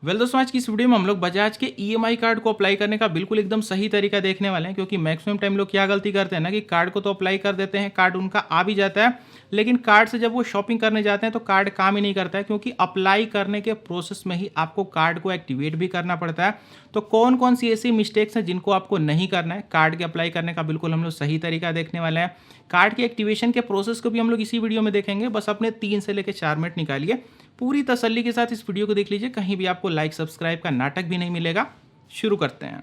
दोस्तों, आज की इस वीडियो में हम लोग बजाज के ईएमआई कार्ड को अप्लाई करने का बिल्कुल एकदम सही तरीका देखने वाले हैं। क्योंकि मैक्सिमम टाइम लोग क्या गलती करते हैं ना कि कार्ड को तो अप्लाई कर देते हैं, कार्ड उनका आ भी जाता है, लेकिन कार्ड से जब वो शॉपिंग करने जाते हैं तो कार्ड काम ही नहीं करता है। क्योंकि अप्लाई करने के प्रोसेस में ही आपको कार्ड को एक्टिवेट भी करना पड़ता है। तो कौन कौन सी ऐसी मिस्टेक्स हैं जिनको आपको नहीं करना है, कार्ड के अप्लाई करने का बिल्कुल हम लोग सही तरीका देखने वाले हैं। कार्ड के एक्टिवेशन के प्रोसेस को भी हम लोग इसी वीडियो में देखेंगे। बस अपने 3 से लेकर 4 मिनट निकालिए, पूरी तसल्ली के साथ इस वीडियो को देख लीजिए, कहीं भी आपको लाइक सब्सक्राइब का नाटक भी नहीं मिलेगा। शुरू करते हैं।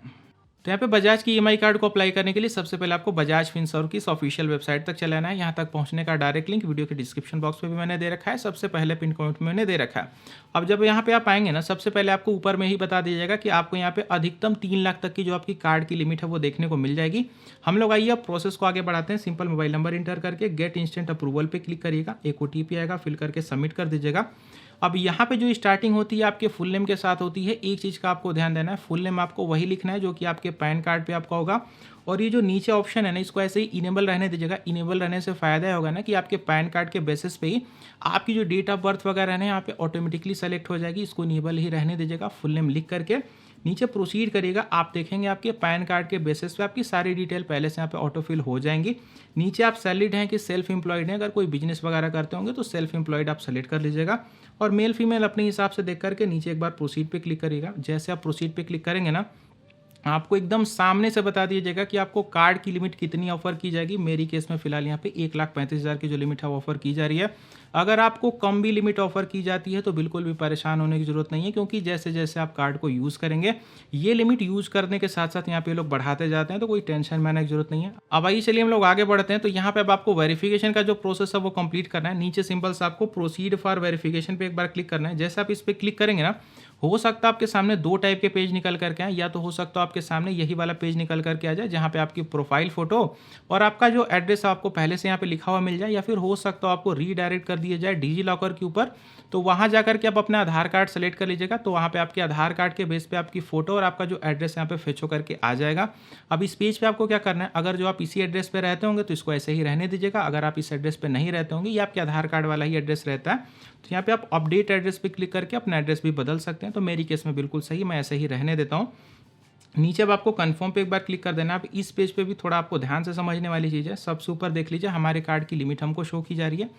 तो यहाँ पे बजाज की ईएमआई कार्ड को अप्लाई करने के लिए सबसे पहले आपको बजाज फिनसर्व की इस ऑफिशियल वेबसाइट तक चलाना है। यहाँ तक पहुँचने का डायरेक्ट लिंक वीडियो के डिस्क्रिप्शन बॉक्स में भी मैंने दे रखा है, सबसे पहले पिन कमेंट में मैंने दे रखा है। अब जब यहाँ पे आप आएंगे ना, सबसे पहले आपको ऊपर में ही बता दिया जाएगा कि आपको यहाँ पे अधिकतम 3 लाख तक की जो आपकी कार्ड की लिमिट है वो देखने को मिल जाएगी। हम लोग आइए अब प्रोसेस को आगे बढ़ाते हैं। सिंपल मोबाइल नंबर इंटर करके गेट इंस्टेंट अप्रूवल पे क्लिक करिएगा, एक ओटीपी आएगा, फिल करके सबमिट कर दीजिएगा। अब यहाँ पे जो स्टार्टिंग होती है आपके फुल नेम के साथ होती है। एक चीज़ का आपको ध्यान देना है, फुल नेम आपको वही लिखना है जो कि आपके पैन कार्ड पे आपका होगा। और ये जो नीचे ऑप्शन है ना, इसको ऐसे ही इनेबल रहने दीजिएगा। इनेबल रहने से फ़ायदा होगा ना कि आपके पैन कार्ड के बेसिस पे ही आपकी जो डेट ऑफ बर्थ वगैरह है ना, यहाँ पे ऑटोमेटिकली सेलेक्ट हो जाएगी। इसको इनेबल ही रहने दीजिएगा। फुल नेम लिख करके नीचे प्रोसीड करिएगा। आप देखेंगे आपके पैन कार्ड के बेसिस पे आपकी सारी डिटेल पहले से यहाँ पे ऑटोफिल हो जाएंगी। नीचे आप सैलरीड हैं कि सेल्फ एम्प्लॉयड हैं, अगर कोई बिजनेस वगैरह करते होंगे तो सेल्फ एम्प्लॉयड आप सेलेक्ट कर लीजिएगा। और मेल फीमेल अपने हिसाब से देख करके नीचे एक बार प्रोसीड पे क्लिक करिएगा। जैसे आप प्रोसीड पे क्लिक करेंगे ना, आपको एकदम सामने से बता दिया जाएगा कि आपको कार्ड की लिमिट कितनी ऑफर की जाएगी। मेरी केस में फिलहाल यहाँ पे 1,35,000 की जो लिमिट है वो ऑफर की जा रही है। अगर आपको कम भी लिमिट ऑफर की जाती है तो बिल्कुल भी परेशान होने की जरूरत नहीं है, क्योंकि जैसे जैसे आप कार्ड को यूज़ करेंगे ये लिमिट यूज़ करने के साथ साथ यहाँ पे लोग बढ़ाते जाते हैं, तो कोई टेंशन में आने की जरूरत नहीं है। अब आइए चलिए हम लोग आगे बढ़ते हैं। तो यहाँ पे अब आपको वेरिफिकेशन का जो प्रोसेस है वो कंप्लीट करना है। नीचे सिंपल से आपको प्रोसीड फॉर वेरिफिकेशन पे एक बार क्लिक करना है। जैसे आप इस पर क्लिक करेंगे ना, हो सकता है आपके सामने 2 टाइप के पेज निकल करके आए, या तो हो सकता है आपके सामने यही वाला पेज निकल करके आ जाए जहाँ पे आपकी प्रोफाइल फोटो और आपका जो एड्रेस आपको पहले से यहाँ पे लिखा हुआ मिल जाए, या फिर हो सकता है आपको रीडायरेक्ट कर दिया जाए डिजी लॉकर के ऊपर। तो वहाँ जाकर के आप अपना आधार कार्ड सेलेक्ट कर लीजिएगा। तो वहाँ पे आपके आधार कार्ड के बेस पे आपकी फोटो और आपका जो एड्रेस यहाँ पे फेच होकर के आ जाएगा। अब इस पेज पे आपको क्या करना है, अगर जो आप इसी एड्रेस पे रहते होंगे तो इसको ऐसे ही रहने दीजिएगा। अगर आप इस एड्रेस पे नहीं रहते होंगे, या आपके आधार कार्ड वाला ही एड्रेस रहता है, तो यहाँ पे आप अपडेट एड्रेस पे क्लिक करके अपना एड्रेस भी बदल सकते हैं। तो मेरी केस में बिल्कुल सही, मैं ऐसे ही रहने देता हूँ। नीचे अब आपको कंफर्म पे एक बार क्लिक कर देना। आप इस पेज पे भी थोड़ा आपको ध्यान से समझने वाली चीज़ है। सबसे ऊपर देख लीजिए हमारे कार्ड की लिमिट हमको शो की जा रही है,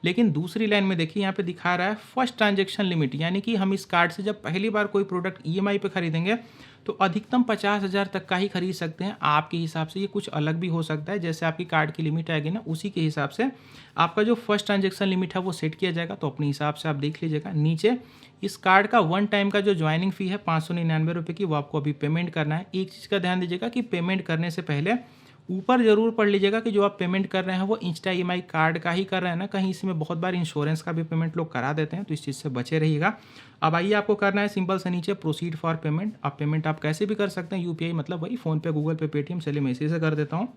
लेकिन दूसरी लाइन में देखिए यहाँ पे दिखा रहा है फर्स्ट ट्रांजैक्शन लिमिट। यानी कि हम इस कार्ड से जब पहली बार कोई प्रोडक्ट ईएमआई पे खरीदेंगे तो अधिकतम 50,000 तक का ही खरीद सकते हैं। आपके हिसाब से ये कुछ अलग भी हो सकता है, जैसे आपकी कार्ड की लिमिट आएगी ना, उसी के हिसाब से आपका जो फर्स्ट ट्रांजैक्शन लिमिट है वो सेट किया जाएगा। तो अपने हिसाब से आप देख लीजिएगा। नीचे इस कार्ड का 1 टाइम का जो ज्वाइनिंग फ़ी है 599 रुपये की, वो आपको अभी पेमेंट करना है। एक चीज़ का ध्यान दीजिएगा कि पेमेंट करने से पहले ऊपर जरूर पढ़ लीजिएगा कि जो आप पेमेंट कर रहे हैं वो इंस्टा ईएमआई कार्ड का ही कर रहे हैं ना, कहीं इसमें बहुत बार इंश्योरेंस का भी पेमेंट लोग करा देते हैं, तो इस चीज़ से बचे रहिएगा। अब आइए आपको करना है सिंपल से नीचे प्रोसीड फॉर पेमेंट। अब पेमेंट आप कैसे भी कर सकते हैं, यूपीआई मतलब वही फ़ोन पे, गूगल पे, पेटीएम। चलिए मैं इसी से कर देता हूँ।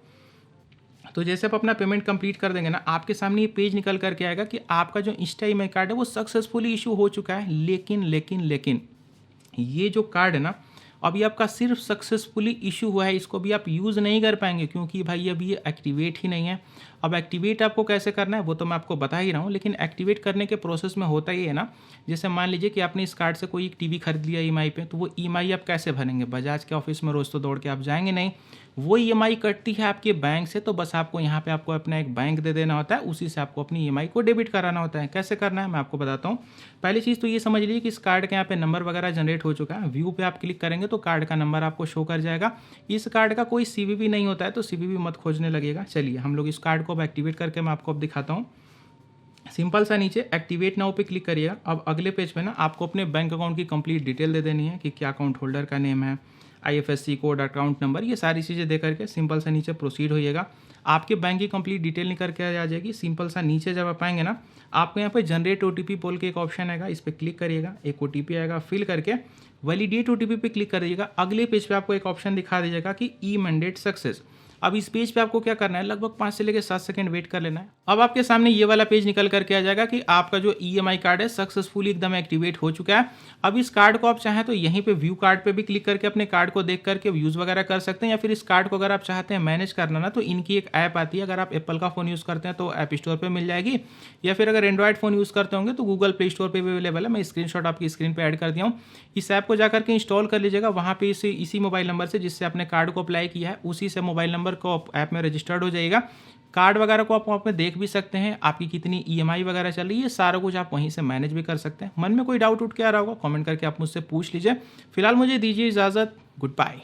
तो जैसे आप अपना पेमेंट कंप्लीट कर देंगे ना, आपके सामने ये पेज निकल करके आएगा कि आपका जो इंस्टा ईएमआई कार्ड है वो सक्सेसफुली इशू हो चुका है। लेकिन ये जो कार्ड है ना, अभी आपका सिर्फ सक्सेसफुली इशू हुआ है, इसको भी आप यूज़ नहीं कर पाएंगे, क्योंकि भाई अभी ये एक्टिवेट ही नहीं है। अब एक्टिवेट आपको कैसे करना है वो तो मैं आपको बता ही रहा हूँ, लेकिन एक्टिवेट करने के प्रोसेस में होता ये है ना, जैसे मान लीजिए कि आपने इस कार्ड से कोई एक टीवी खरीद लिया ईएमआई पे, तो वो ईएमआई आप कैसे भरेंगे? बजाज के ऑफिस में रोज़ तो दौड़ के आप जाएंगे नहीं, वो ईएमआई कटती है आपके बैंक से। तो बस आपको यहाँ पे आपको अपना एक बैंक दे देना होता है, उसी से आपको अपनी ईएमआई को डेबिट कराना होता है। कैसे करना है मैं आपको बताता हूँ। पहली चीज़ तो ये समझ लीजिए कि इस कार्ड के यहाँ पे नंबर वगैरह जनरेट हो चुका है। व्यू पे आप क्लिक करेंगे तो कार्ड का नंबर आपको शो कर जाएगा। इस कार्ड का कोई सीवीवी नहीं होता है, तो सीवीवी मत खोजने लगेगा। चलिए हम लोग इस कार्ड को अब एक्टिवेट करके मैं आपको अब दिखाता हूँ। सिंपल सा नीचे एक्टिवेट नाउ पे क्लिक करिएगा। अब अगले पेज पे ना आपको अपने बैंक अकाउंट की कंप्लीट डिटेल दे देनी है कि क्या अकाउंट होल्डर का नेम है, आईएफएससी कोड, अकाउंट नंबर, ये सारी चीज़ें दे करके सिंपल सा नीचे प्रोसीड होइएगा। आपके बैंक की कंप्लीट डिटेल निकल के आ जाएगी। सिंपल सा नीचे जब आप आएंगे ना, आपको यहाँ पे जनरेट ओटीपी बोल के एक ऑप्शन आएगा, इस पर क्लिक करिएगा। एक ओटीपी आएगा, फिल करके वैलिडेट ओटीपी पे क्लिक करिएगा। अगले पेज पे आपको एक ऑप्शन दिखा दीजिएगा कि ई मैंडेट सक्सेस। अब इस पेज पे आपको क्या करना है, लगभग 5 से लेकर 7 सेकंड वेट कर लेना है। अब आपके सामने ये वाला पेज निकल करके आ जाएगा कि आपका जो ईएमआई कार्ड है सक्सेसफुली एकदम एक्टिवेट हो चुका है। अब इस कार्ड को आप चाहें तो यहीं पे व्यू कार्ड पे भी क्लिक करके अपने कार्ड को देख करके यूज़ वगैरह कर सकते हैं, या फिर इस कार्ड को अगर आप चाहते हैं मैनेज करना ना, तो इनकी एक ऐप आती है। अगर आप एप्पल का फ़ोन यूज़ करते हैं तो ऐप स्टोर पर मिल जाएगी, या फिर अगर एंड्रॉइड फ़ोन यूज़ करते होंगे तो गूगल प्ले स्टोर पर भी अवेलेबल है। मैं स्क्रीनशॉट आपकी स्क्रीन पर ऐड कर दिया हूँ। इस ऐप को जाकर के इंस्टॉल कर लीजिएगा। वहाँ पे इसी मोबाइल नंबर से जिससे आपने कार्ड को अप्लाई किया है, उसी से मोबाइल नंबर को ऐप में रजिस्टर्ड हो जाएगा। कार्ड वगैरह को आप वहाँ पे देख भी सकते हैं, आपकी कितनी ईएमआई वगैरह चल रही है, सारा कुछ आप वहीं से मैनेज भी कर सकते हैं। मन में कोई डाउट उठ के आ रहा होगा, कमेंट करके आप मुझसे पूछ लीजिए। फिलहाल मुझे दीजिए इजाज़त, गुड बाय।